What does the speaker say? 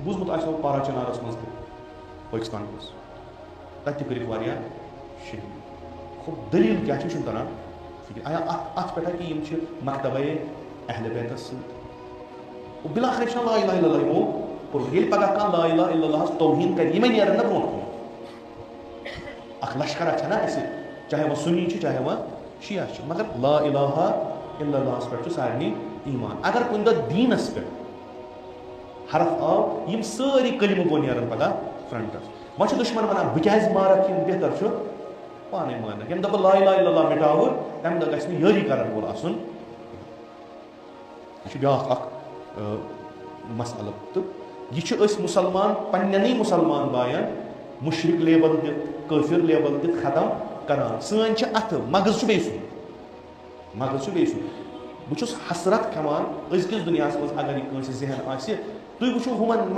بوٗزمُت آسیو پارا چنارس منٛز تہِ پٲکِستان منٛز تَتہِ تہِ کٔرِکھ واریاہ شہیٖد خود دٔلیٖل کیٛاہ چھِ یہِ چھُنہٕ تران فِکر آیا اَتھ پٮ۪ٹھ کہِ یِم چھِ مکتبے اہل بیتس سۭتۍ بِلاخر چھِ لا اِلہ الا اللہ یِمو کوٚرمُت ییٚلہِ پگاہ کانٛہہ لا اِلہ الا اللہس توہیٖن کرِ یِمے نیرن نہ برونٛٹھ کُن اکھ لشکرا چھےٚ نا اَسہِ چاہے وۄنۍ سُنی چھِ چاہے وۄنۍ شِیا چھِ مگر لا اِلہ الا اللہس پٮ۪ٹھ چھُ سارنٕے ایٖمان اگر کُنہِ دۄہ دیٖنس پٮ۪ٹھ حرف آو یِم سٲری کلمہٕ گوٚو نیرن پگاہ فرنٹس وۄنۍ چھُ دُشمن ونان بہٕ کیازِ مارکھ یِم بہتر چھُ پانے مانکھ ییٚمہِ دۄہ بہٕ لا اِلہ الا اللہ مٹاوٕ تمہِ دۄہ گژھِ نہٕ یٲری کرن وول آسُن یہِ چھُ بیاکھ اکھ مسئلہٕ تہٕ یہ أسۍ مُسلمان پننٮ۪نٕے مُسلمان باین مُشرِک لیبل دِتھ کٲفِر لیبل دِتھ ختم کران سٲنۍ چھِ اتھٕ مغز چھُ بیٚیہِ سُہ بہٕ چھُس حسرت کھٮ۪وان أزکِس دُنیاہس منٛز اگر یہِ کٲنٛسہِ ذہن آسہِ تُہۍ وٕچھِو ہُمن